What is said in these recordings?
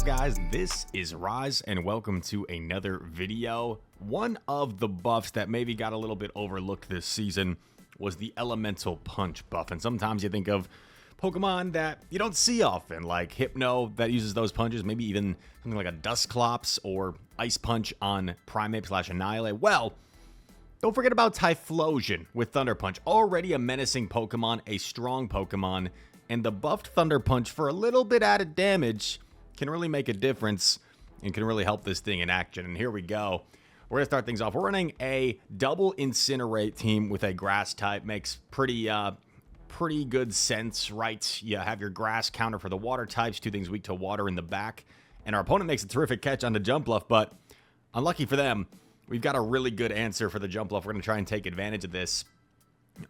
up, guys? This is Rise, and welcome to another video. One of the buffs that maybe got a little bit overlooked this season was the Elemental Punch buff, and sometimes you think of Pokemon that you don't see often, like Hypno that uses those punches, maybe even something like a Dusclops or Ice Punch on Primeape/Annihilate. Well, don't forget about Typhlosion with Thunder Punch, already a menacing Pokemon, a strong Pokemon, and the buffed Thunder Punch for a little bit added damage can really make a difference and can really help this thing in action. And here we go. We're going to start things off. We're running a double Incinerate team with a Grass type. Makes pretty good sense, right? You have your Grass counter for the Water types, two things weak to water in the back. And our opponent makes a terrific catch on the Jump Bluff, but unlucky for them, we've got a really good answer for the Jump Bluff. We're going to try and take advantage of this.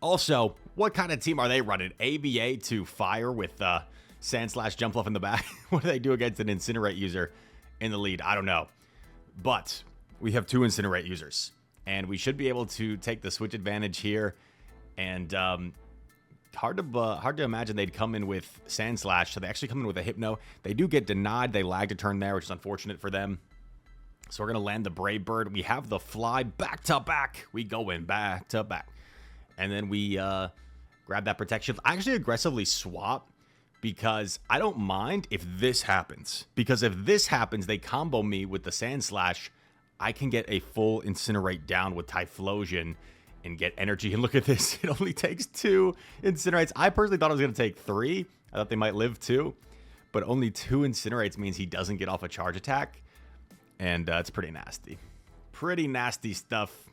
Also, what kind of team are they running? ABA to fire with Sand/Jump Bluff in the back? What do they do against an Incinerate user in the lead? I don't know. But we have two Incinerate users, and we should be able to take the switch advantage here. And hard to imagine they'd come in with Sand Slash, so they actually come in with a Hypno. They do get denied. They lagged a turn there, which is unfortunate for them. So we're going to land the Brave Bird. We have the Fly back to back. We go in back to back. And then we grab that protection. I actually aggressively swap because I don't mind if this happens. Because if this happens, they combo me with the Sand Slash. I can get a full Incinerate down with Typhlosion and get energy. And look at this. It only takes 2 Incinerates. I personally thought it was going to take 3. I thought they might live 2. But only 2 Incinerates means he doesn't get off a charge attack. And it's pretty nasty. Pretty nasty stuff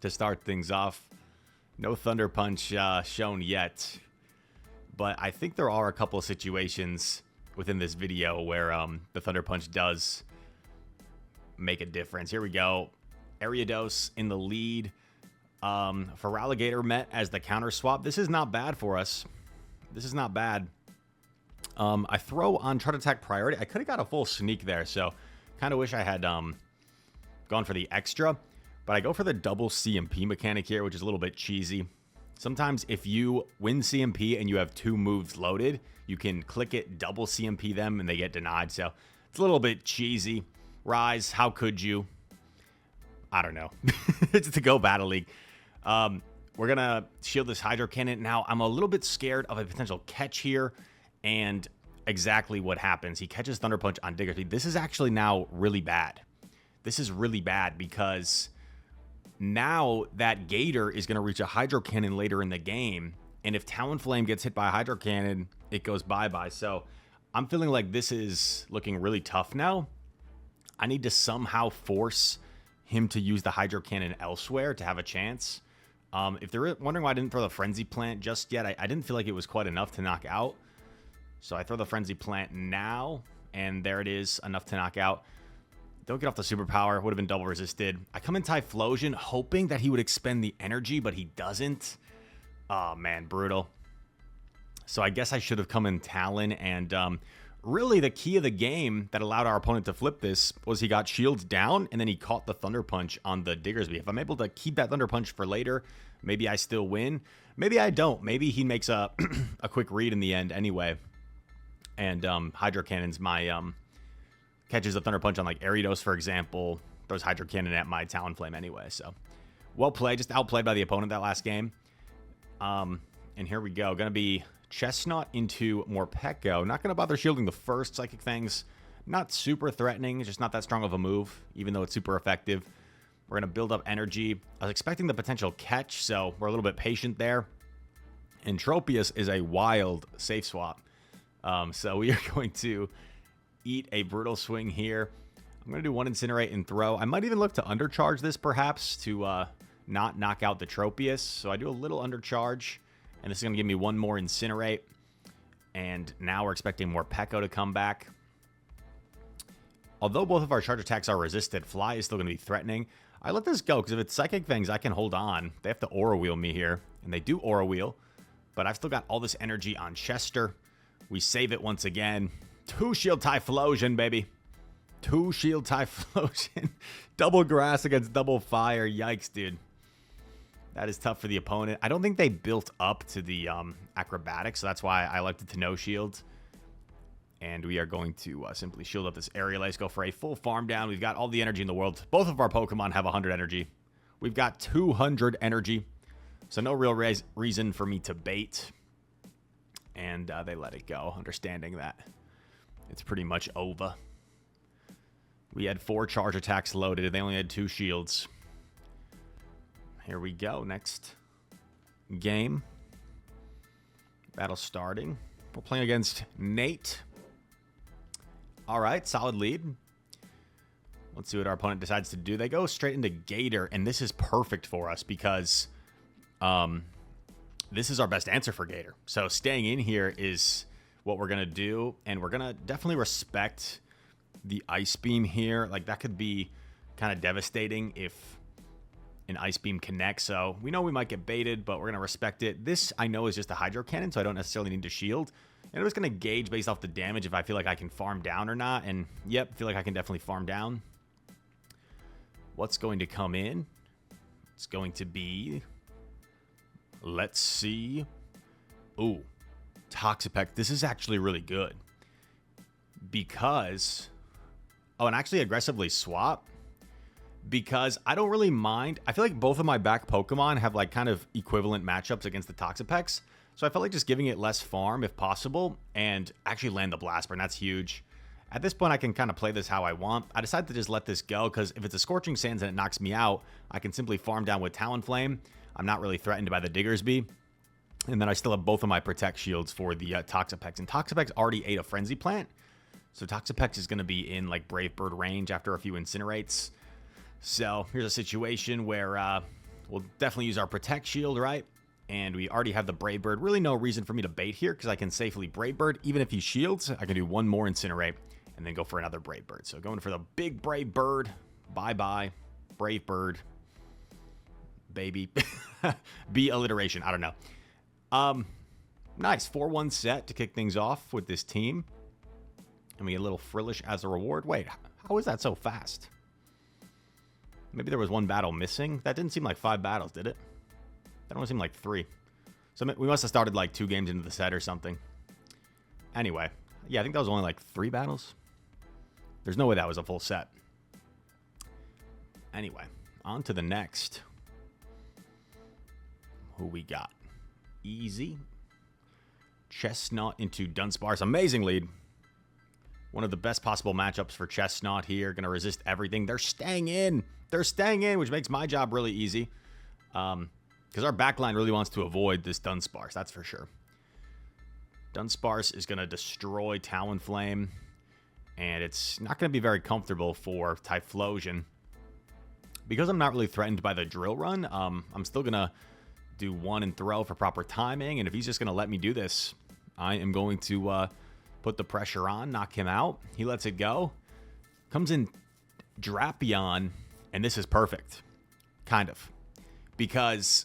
to start things off. No Thunder Punch shown yet, but I think there are a couple of situations within this video where the Thunder Punch does make a difference. Here we go. Ariados in the lead. Feraligatr met as the counter swap. This is not bad for us. This is not bad. I throw on Chart Attack priority. I could have got a full sneak there, so kind of wish I had gone for the extra. But I go for the double CMP mechanic here, which is a little bit cheesy. Sometimes if you win CMP and you have 2 moves loaded, you can click it, double CMP them, and they get denied. So it's a little bit cheesy. Rise, how could you? I don't know. It's to go Battle League. We're going to shield this Hydro Cannon. Now, I'm a little bit scared of a potential catch here and exactly what happens. He catches Thunder Punch on Diggersby. This is actually now really bad. This is really bad because now that Gator is going to reach a Hydro Cannon later in the game, and if Talonflame gets hit by a Hydro Cannon, it goes bye-bye. So I'm feeling like this is looking really tough now. I need to somehow force him to use the Hydro Cannon elsewhere to have a chance. If they're wondering why I didn't throw the Frenzy Plant just yet, I didn't feel like it was quite enough to knock out. So I throw the Frenzy Plant now, and there it is, enough to knock out. Don't get off the superpower. Would have been double resisted. I come in Typhlosion, hoping that he would expend the energy, but he doesn't. Oh, man, brutal. So I guess I should have come in Talon. And really, the key of the game that allowed our opponent to flip this was he got shields down, and then he caught the Thunder Punch on the Diggersby. If I'm able to keep that Thunder Punch for later, maybe I still win. Maybe I don't. Maybe he makes a, a quick read in the end anyway. And Hydro Cannon's my... catches the Thunder Punch on like Ariados, for example. Throws Hydro Cannon at my Talonflame anyway. So, well played. Just outplayed by the opponent that last game. And here we go. Going to be Chestnut into Morpeko. Not going to bother shielding the first Psychic Fangs. Not super threatening. Just not that strong of a move, even though it's super effective. We're going to build up energy. I was expecting the potential catch, so we're a little bit patient there. And Tropius is a wild safe swap. So we are going to eat a brutal swing here. I'm going to do 1 Incinerate and throw. I might even look to undercharge this perhaps to not knock out the Tropius. So I do a little undercharge, and this is going to give me 1 more Incinerate. And now we're expecting more Morpeko to come back. Although both of our charge attacks are resisted, Fly is still going to be threatening. I let this go because if it's Psychic Fangs, I can hold on. They have to Aura Wheel me here, and they do Aura Wheel. But I've still got all this energy on Chester. We save it once again. 2 Shield Typhlosion, baby. 2 Shield Typhlosion. Double Grass against double Fire. Yikes, dude. That is tough for the opponent. I don't think they built up to the Acrobatics, so that's why I elected to no shield. And we are going to simply shield up this area. Let's go for a full farm down. We've got all the energy in the world. Both of our Pokemon have 100 energy. We've got 200 energy. So no real reason for me to bait. And they let it go, understanding that it's pretty much over. We had 4 charge attacks loaded. They only had 2 shields. Here we go. Next game. Battle starting. We're playing against Nate. All right, solid lead. Let's see what our opponent decides to do. They go straight into Gator, and this is perfect for us because this is our best answer for Gator. So staying in here is what we're going to do, and we're going to definitely respect the Ice Beam here. Like, that could be kind of devastating if an Ice Beam connects. So we know we might get baited, but we're going to respect it. This, I know, is just a Hydro Cannon, so I don't necessarily need to shield. And I'm just going to gauge based off the damage if I feel like I can farm down or not. And, yep, feel like I can definitely farm down. What's going to come in? It's going to be... Let's see. Ooh. Toxapex. This is actually really good. Because... Oh, and actually aggressively swap. Because I don't really mind. I feel like both of my back Pokemon have, like, kind of equivalent matchups against the Toxapex. So I felt like just giving it less farm if possible and actually land the Blast Burn. That's huge. At this point, I can kind of play this how I want. I decided to just let this go because if it's a Scorching Sands and it knocks me out, I can simply farm down with Talonflame. I'm not really threatened by the Diggersby. And then I still have both of my Protect Shields for the Toxapex. And Toxapex already ate a Frenzy Plant. So Toxapex is going to be in like Brave Bird range after a few Incinerates. So here's a situation where we'll definitely use our Protect Shield, right? And we already have the Brave Bird. Really no reason for me to bait here because I can safely Brave Bird. Even if he shields, I can do one more Incinerate and then go for another Brave Bird. So going for the big Brave Bird. Bye-bye. Brave Bird. Baby. B alliteration. I don't know. Nice. 4-1 set to kick things off with this team. And we get a little Frillish as a reward. Wait, how is that so fast? Maybe there was one battle missing. That didn't seem like 5 battles, did it? That only seemed like 3. So we must have started like 2 games into the set or something. Anyway, yeah, I think that was only like 3 battles. There's no way that was a full set. Anyway, on to the next. Who we got? Easy. Chestnut into Dunsparce. Amazing lead. One of the best possible matchups for Chestnut here. Going to resist everything. They're staying in. They're staying in, which makes my job really easy. Because our backline really wants to avoid this Dunsparce, that's for sure. Dunsparce is going to destroy Talonflame, and it's not going to be very comfortable for Typhlosion. Because I'm not really threatened by the Drill Run, I'm still going to do 1 and throw for proper timing, and if he's just going to let me do this, I am going to put the pressure on, knock him out. He lets it go. Comes in Drapion, and this is perfect. Kind of. Because...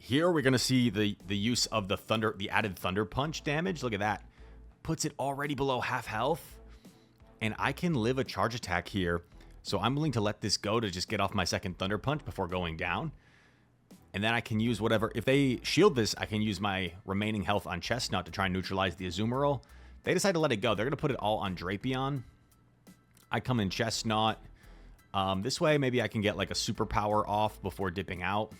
Here we're going to see the use of the added Thunder Punch damage. Look at that. Puts it already below half health. And I can live a charge attack here. So I'm willing to let this go to just get off my second Thunder Punch before going down. And then I can use whatever. If they shield this, I can use my remaining health on Chestnut to try and neutralize the Azumarill. They decide to let it go. They're going to put it all on Drapion. I come in Chestnut. This way, maybe I can get like a superpower off before dipping out.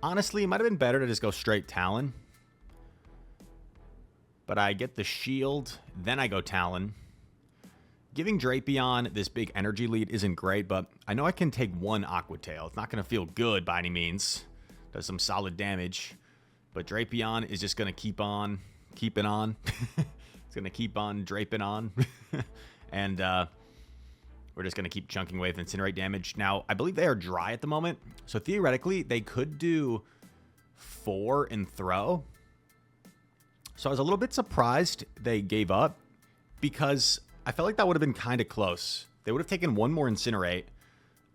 Honestly, it might have been better to just go straight Talon. But I get the shield, then I go Talon. Giving Drapion this big energy lead isn't great, but I know I can take 1 Aqua Tail. It's not going to feel good by any means. Does some solid damage. But Drapion is just going to keep on keeping on. It's going to keep on draping on. And we're just going to keep chunking away with Incinerate damage. Now, I believe they are dry at the moment. So theoretically, they could do 4 and throw. So I was a little bit surprised they gave up. Because I felt like that would have been kind of close. They would have taken 1 more Incinerate.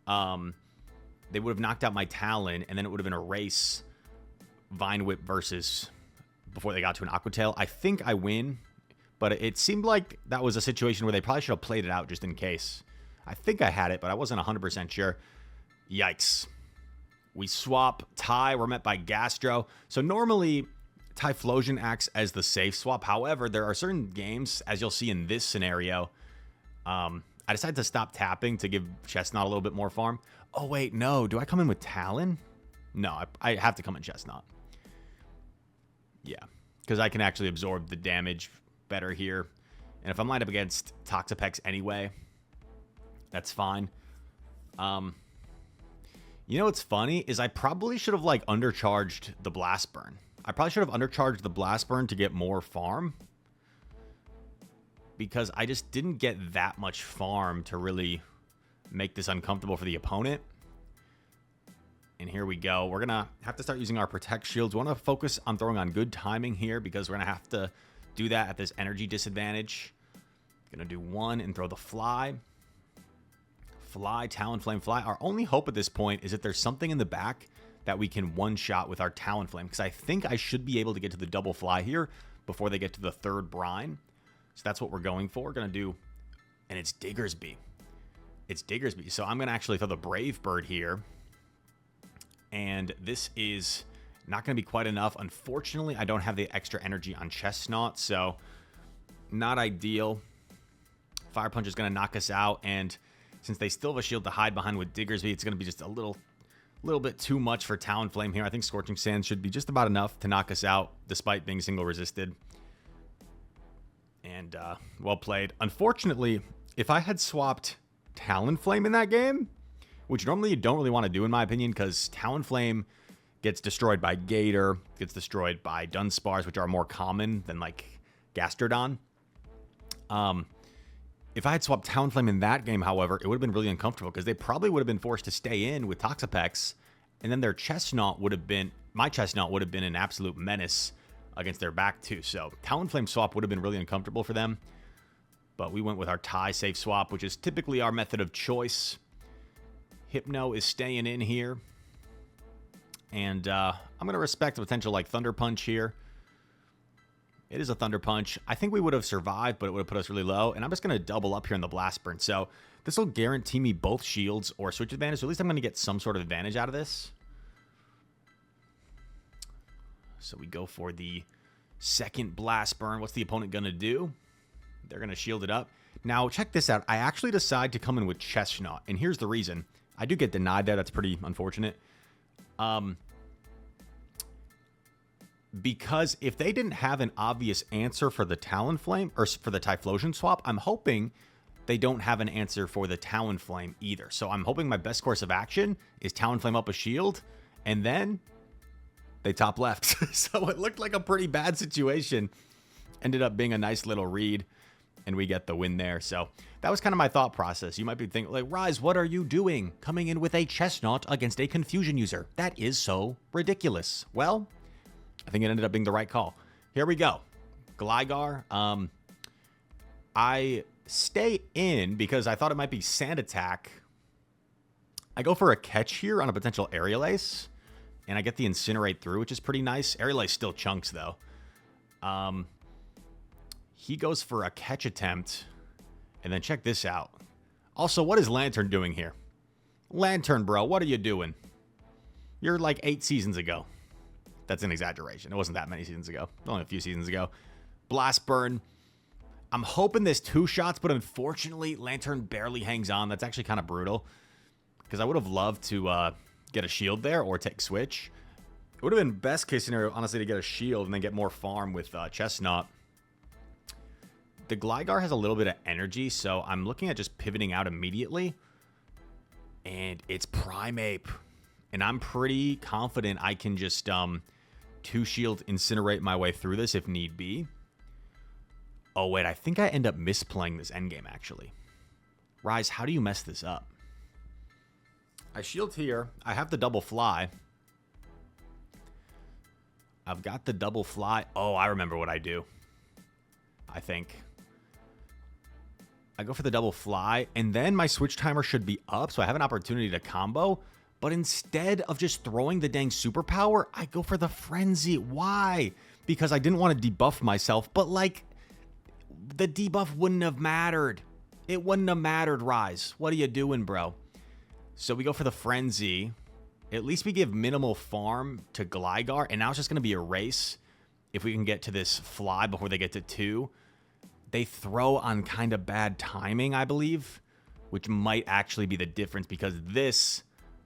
They would have knocked out my Talon. And then it would have been a race. Vine Whip versus... Before they got to an Aqua Tail. I think I win. But it seemed like that was a situation where they probably should have played it out just in case. I think I had it, but I wasn't 100% sure. Yikes. We swap. Tie. We're met by Gastro. So normally, Typhlosion acts as the safe swap. However, there are certain games, as you'll see in this scenario, I decided to stop tapping to give Chestnut a little bit more farm. Oh, wait, no. Do I come in with Talon? No, I have to come in Chestnut. Yeah, because I can actually absorb the damage better here. And if I'm lined up against Toxapex anyway, that's fine. You know what's funny is I probably should have, like, undercharged the Blast Burn. I probably should have undercharged the Blast Burn to get more farm, because I just didn't get that much farm to really make this uncomfortable for the opponent. And here we go. We're going to have to start using our Protect Shields. We want to focus on throwing on good timing here, because we're going to have to do that at this energy disadvantage. Going to do one and throw the Fly. Fly, Talonflame, Fly. Our only hope at this point is that there's something in the back that we can one-shot with our Talonflame, because I think I should be able to get to the double Fly here before they get to the third Brine. So that's what we're going for. We're going to do, and it's Diggersby. It's Diggersby. So I'm going to actually throw the Brave Bird here, and this is not going to be quite enough. Unfortunately, I don't have the extra energy on Chestnut, so not ideal. Fire Punch is going to knock us out, and since they still have a shield to hide behind with Diggersby, it's going to be just a little bit too much for Talonflame here. I think Scorching Sands should be just about enough to knock us out, despite being single resisted. And well played. Unfortunately, if I had swapped Talonflame in that game, which normally you don't really want to do in my opinion, because Talonflame gets destroyed by Gator, gets destroyed by Dunsparce, which are more common than like Gastrodon. If I had swapped Talonflame in that game, however, it would have been really uncomfortable, because they probably would have been forced to stay in with Toxapex, and then their Chestnut would have been, my Chestnut would have been an absolute menace against their back too. So Talonflame swap would have been really uncomfortable for them, but we went with our Tie safe swap, which is typically our method of choice. Hypno is staying in here, and I'm going to respect the potential like Thunder Punch here. It is a Thunder Punch. I think we would have survived, but it would have put us really low. And I'm just going to double up here in the Blast Burn. So this will guarantee me both shields or switch advantage. So at least I'm going to get some sort of advantage out of this. So we go for the second Blast Burn. What's the opponent going to do? They're going to shield it up. Now, check this out. I actually decide to come in with Chestnut. And here's the reason. I do get denied there. That's pretty unfortunate. Because if they didn't have an obvious answer for the Talonflame, or for the Typhlosion swap, I'm hoping they don't have an answer for the Talonflame either. So I'm hoping my best course of action is Talonflame up a shield, and then they top left. So it looked like a pretty bad situation. Ended up being a nice little read, and we get the win there. So that was kind of my thought process. You might be thinking, like, Rise, what are you doing? Coming in with a Chestnut against a Confusion user. That is so ridiculous. Well, I think it ended up being the right call. Here we go. Gligar. I stay in because I thought it might be Sand Attack. I go for a catch here on a potential Aerial Ace, and I get the Incinerate through, which is pretty nice. Aerial Ace still chunks, though. He goes for a catch attempt, and then check this out. Also, what is Lantern doing here? Lantern, bro, what are you doing? You're like 8 seasons ago. That's an exaggeration. It wasn't that many seasons ago. Only a few seasons ago. Blast Burn. I'm hoping there's 2 shots, but unfortunately, Lantern barely hangs on. That's actually kind of brutal, because I would have loved to get a shield there or take Switch. It would have been best case scenario, honestly, to get a shield and then get more farm with Chestnut. The Gligar has a little bit of energy, so I'm looking at just pivoting out immediately. And it's Primeape. And I'm pretty confident I can just 2-shield Incinerate my way through this if need be. Oh, wait, I think I end up misplaying this endgame, actually. Rise, how do you mess this up? I shield here. I have the double Fly. I've got the double Fly. Oh, I remember what I do. I think I go for the double Fly, and then my switch timer should be up, so I have an opportunity to combo. But instead of just throwing the dang superpower, I go for the Frenzy. Why? Because I didn't want to debuff myself, but like, the debuff wouldn't have mattered. It wouldn't have mattered, Rise. What are you doing, bro? So we go for the Frenzy. At least we give minimal farm to Gligar, and now it's just going to be a race. if we can get to this fly before they get to 2. They throw on kind of bad timing, I believe, which might actually be the difference because this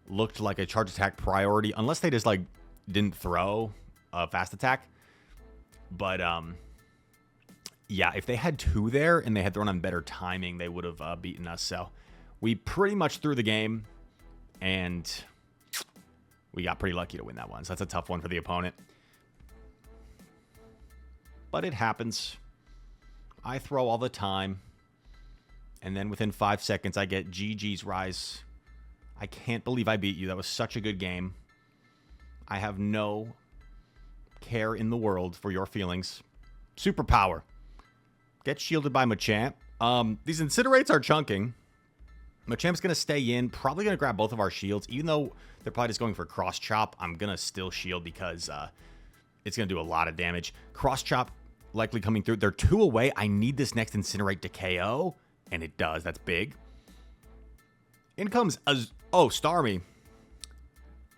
looked like a charge attack priority, unless they just, like, didn't throw a fast attack. But, yeah, if they had 2 there and they had thrown on better timing, they would have beaten us. So we pretty much threw the game, and we got pretty lucky to win that one. So that's a tough one for the opponent. But it happens. I throw all the time. And then within 5 seconds, I get GG's Rise. I can't believe I beat you. That was such a good game. I have no care in the world for your feelings. Superpower. Get shielded by Machamp. These Incinerates are chunking. Machamp's going to stay in. Probably going to grab both of our shields. Even though they're probably just going for Cross Chop, I'm going to still shield because it's going to do a lot of damage. Cross Chop likely coming through. They're 2 away. I need this next Incinerate to KO. And it does. That's big. In comes Starmie.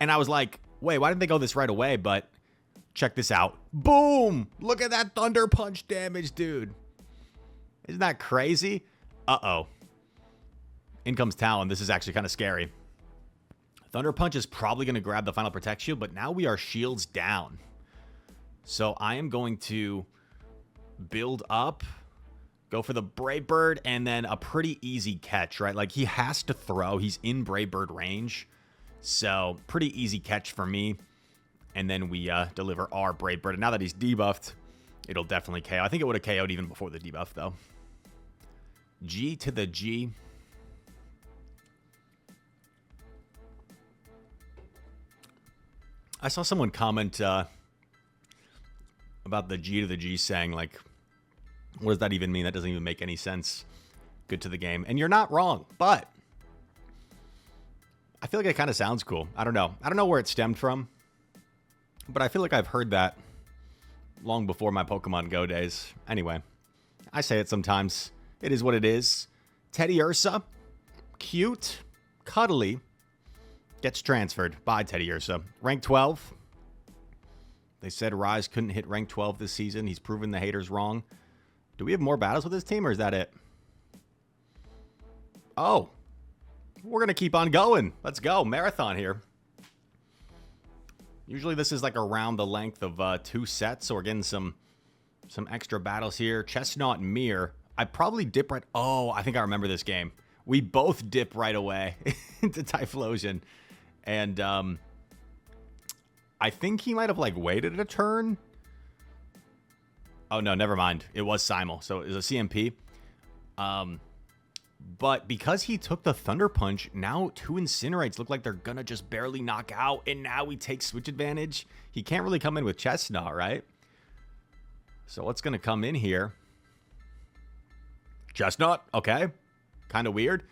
And I was like, wait, why didn't they go this right away? But check this out. Boom! Look at that Thunder Punch damage, dude. Isn't that crazy? Uh-oh. In comes Talon. This is actually kind of scary. Thunder Punch is probably going to grab the final Protect Shield, but now we are shields down. So I am going to build up, go for the Brave Bird, and then a pretty easy catch, right? Like, he has to throw. He's in Brave Bird range. So pretty easy catch for me. And then we deliver our Brave Bird. And now that he's debuffed, it'll definitely KO. I think it would have KO'd even before the debuff, though. G to the G. I saw someone comment about the G to the G saying, like, what does that even mean? That doesn't even make any sense. Good to the game. And you're not wrong, but I feel like it kind of sounds cool. I don't know. I don't know where it stemmed from, but I feel like I've heard that long before my Pokemon Go days. Anyway, I say it sometimes. It is what it is. Teddy Ursa, cute, cuddly, gets transferred by Teddy Ursa. Rank 12. They said Rise couldn't hit rank 12 this season. He's proven the haters wrong. Do we have more battles with this team, or is that it? Oh, we're going to keep on going. Let's go. Marathon here. Usually this is like around the length of 2 sets, so we're getting some extra battles here. Chestnut and Mir. I probably dip right... Oh, I think I remember this game. We both dip right away into Typhlosion. And I think he might have, like, waited a turn. Oh, no, never mind. It was Simul, so it was a CMP. But because he took the Thunder Punch, now 2 Incinerates look like they're going to just barely knock out. And now he takes switch advantage. He can't really come in with Chestnut, right? So what's going to come in here? Chestnut, okay. Kind of weird.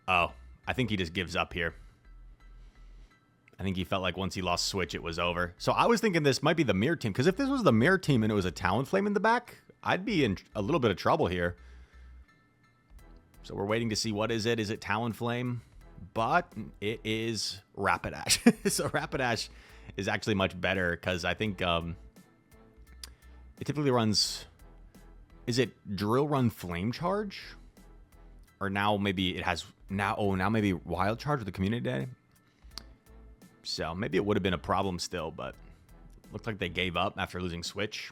Oh, I think he just gives up here. I think he felt like once he lost switch, it was over. So I was thinking this might be the Mirror team. Because if this was the Mirror team and it was a Talonflame in the back, I'd be in a little bit of trouble here. So we're waiting to see what is it. Is it Talonflame? But it is Rapidash. So Rapidash is actually much better because I think it typically runs... Is it Drill Run Flame Charge? Or now maybe it has... now maybe Wild Charge with the Community Day? So maybe it would have been a problem still, but looked like they gave up after losing Switch.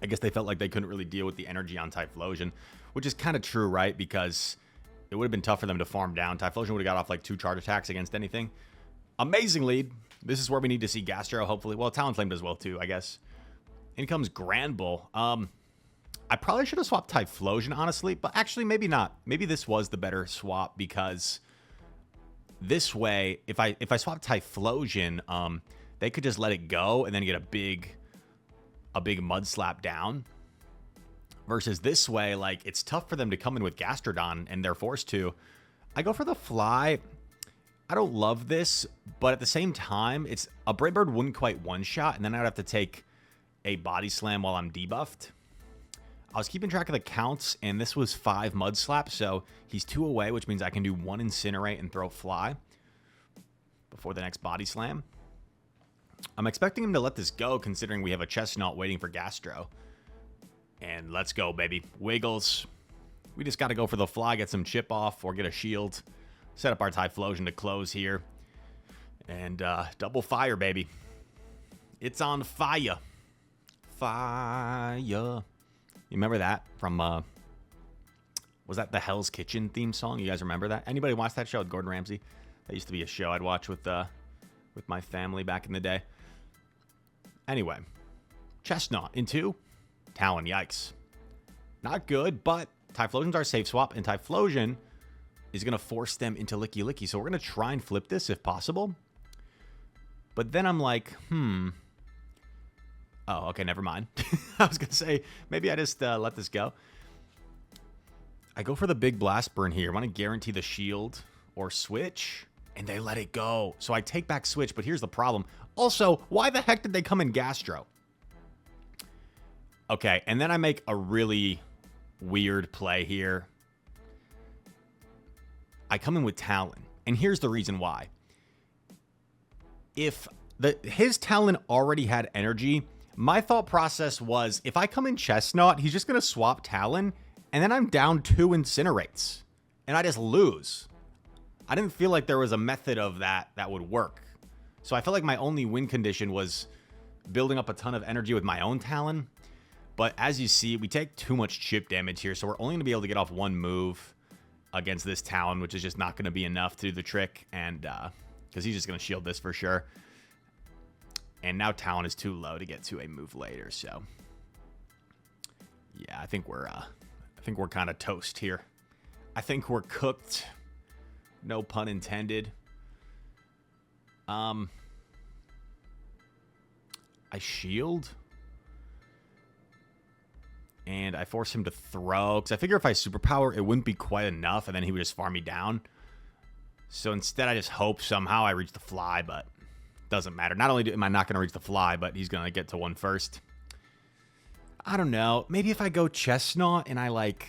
I guess they felt like they couldn't really deal with the energy on Typhlosion, which is kind of true, right? Because it would have been tough for them to farm down. Typhlosion would have got off like 2 charge attacks against anything. Amazing lead. This is where we need to see Gastro, hopefully. Well, Talonflame does well too, I guess. In comes Grandbull. I probably should have swapped Typhlosion, honestly, but actually maybe not. Maybe this was the better swap because this way, if I swap Typhlosion, they could just let it go and then get a big mud slap down. Versus this way, like, it's tough for them to come in with Gastrodon, and they're forced to. I go for the Fly. I don't love this, but at the same time, it's a Brave Bird wouldn't quite one-shot, and then I'd have to take a Body Slam while I'm debuffed. I was keeping track of the counts, and this was 5 Mud Slaps, so he's 2 away, which means I can do 1 Incinerate and throw Fly before the next Body Slam. I'm expecting him to let this go, considering we have a Chestnut waiting for Gastro. And let's go, baby. Wiggles. We just got to go for the fly, get some chip off, or get a shield. Set up our Typhlosion to close here. And double fire, baby. It's on fire. Fire. You remember that from, was that the Hell's Kitchen theme song? You guys remember that? Anybody watch that show with Gordon Ramsay? That used to be a show I'd watch with my family back in the day. Anyway, Chestnut in 2. Talon, yikes. Not good, but Typhlosion's our safe swap, and Typhlosion is going to force them into Licky Licky. So we're going to try and flip this if possible. But then I'm like, Oh, okay, never mind. I was going to say, maybe I just let this go. I go for the big blast burn here. I want to guarantee the shield or switch, and they let it go. So I take back switch, but here's the problem. Also, why the heck did they come in Gastro? Okay, and then I make a really weird play here. I come in with Talon, and here's the reason why. If his Talon already had energy, my thought process was, if I come in Chestnut, he's just going to swap Talon, and then I'm down 2 Incinerates, and I just lose. I didn't feel like there was a method of that would work. So I felt like my only win condition was building up a ton of energy with my own Talon. But as you see, we take too much chip damage here, so we're only going to be able to get off 1 move against this Talon, which is just not going to be enough to do the trick, and because he's just going to shield this for sure. And now Talon is too low to get to a move later, so yeah, I think we're kind of toast here. I think we're cooked. No pun intended. I shield. And I force him to throw, because I figure if I superpower, it wouldn't be quite enough, and then he would just farm me down. So instead, I just hope somehow I reach the fly, but doesn't matter. Not only am I not going to reach the fly, but he's going to get to 1 first. I don't know. Maybe if I go Chestnut and I like...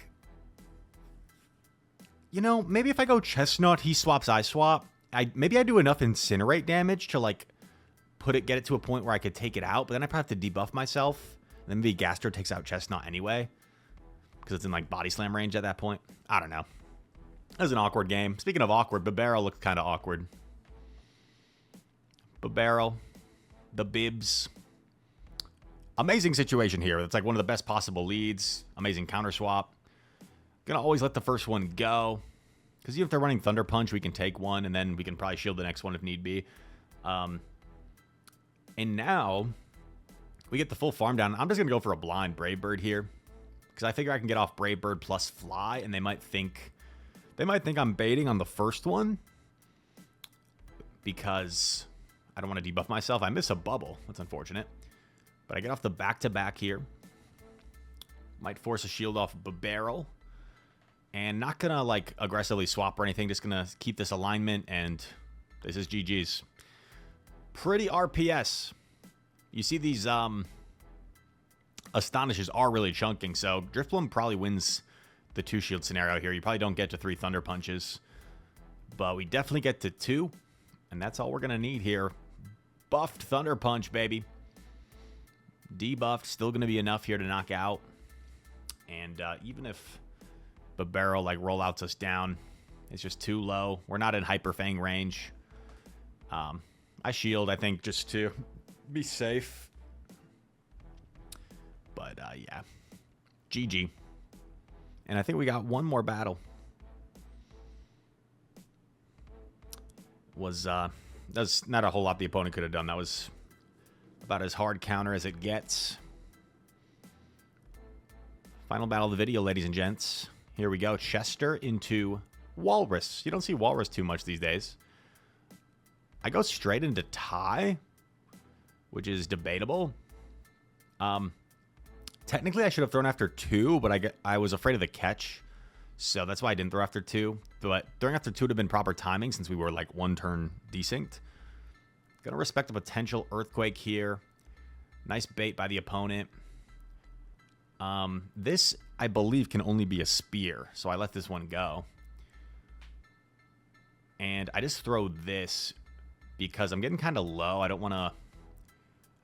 You know, maybe if I go Chestnut, he swaps, I swap. Maybe I do enough Incinerate damage to like get it to a point where I could take it out, but then I probably have to debuff myself. And then maybe Gastro takes out Chestnut anyway, because it's in like body slam range at that point. I don't know. That was an awkward game. Speaking of awkward, Babero looked kind of awkward. Babero, the Bibs. Amazing situation here. It's like one of the best possible leads. Amazing counter swap. Gonna always let the first one go, because even if they're running Thunder Punch, we can take one, and then we can probably shield the next one if need be. And now we get the full farm down. I'm just gonna go for a blind Brave Bird here, because I figure I can get off Brave Bird plus Fly, and they might think I'm baiting on the first one, because I don't want to debuff myself. I miss a bubble. That's unfortunate. But I get off the back-to-back here. Might force a shield off Babero. And not going to, like, aggressively swap or anything. Just going to keep this alignment, and this is GG's. Pretty RPS. You see these Astonishes are really chunking, so Drifloon probably wins the 2-shield scenario here. You probably don't get to 3 Thunder Punches, but we definitely get to 2, and that's all we're going to need here. Buffed Thunder Punch, baby. Debuffed, still going to be enough here to knock out. And even if Babero like rollouts us down, it's just too low. We're not in Hyper Fang range. I shield, I think, just to be safe. But yeah, GG. And I think we got one more battle. That's not a whole lot the opponent could have done. That was about as hard counter as it gets. Final battle of the video, ladies and gents. Here we go. Chester into Walrus. You don't see Walrus too much these days. I go straight into tie, which is debatable. Technically, I should have thrown after 2, but I was afraid of the catch, so that's why I didn't throw after 2. But throwing after 2 would have been proper timing since we were like 1 turn desynced. Gonna respect the potential Earthquake here. Nice bait by the opponent. This, I believe, can only be a spear, so I let this one go. And I just throw this because I'm getting kind of low. I don't want to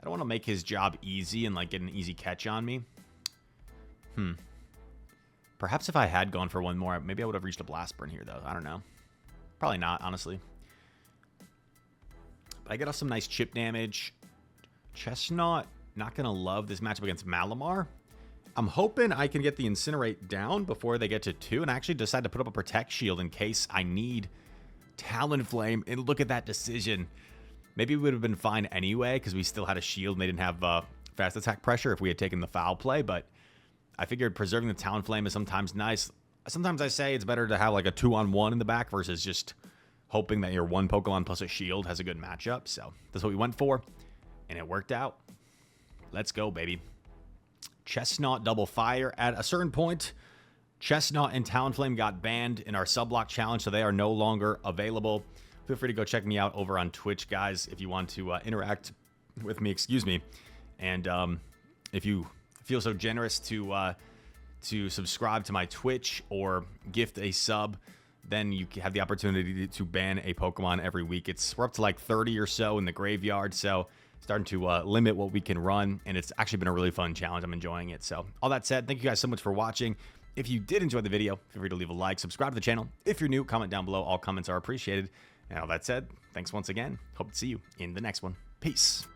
I don't want to make his job easy and, like, get an easy catch on me. Perhaps if I had gone for one more, maybe I would have reached a Blast Burn here, though. I don't know. Probably not, honestly. But I get off some nice chip damage. Chestnut, not going to love this matchup against Malamar. I'm hoping I can get the Incinerate down before they get to 2 and actually decide to put up a Protect Shield in case I need Talonflame. And look at that decision. Maybe we would have been fine anyway because we still had a shield and they didn't have fast attack pressure if we had taken the foul play. But I figured preserving the Talonflame is sometimes nice. Sometimes I say it's better to have like a 2-on-1 in the back versus just hoping that your one Pokemon plus a shield has a good matchup. So that's what we went for. And it worked out. Let's go, baby. Chestnut double fire. At a certain point, Chestnut and Talonflame got banned in our sub-block challenge, so they are no longer available. Feel free to go check me out over on Twitch, guys, if you want to interact with me, And if you feel so generous to subscribe to my Twitch or gift a sub, then you have the opportunity to ban a Pokemon every week. We're up to like 30 or so in the graveyard, so starting to limit what we can run, and it's actually been a really fun challenge. I'm enjoying it. So all that said, thank you guys so much for watching. If you did enjoy the video, feel free to leave a like, subscribe to the channel. If you're new, comment down below. All comments are appreciated. And all that said, thanks once again. Hope to see you in the next one. Peace.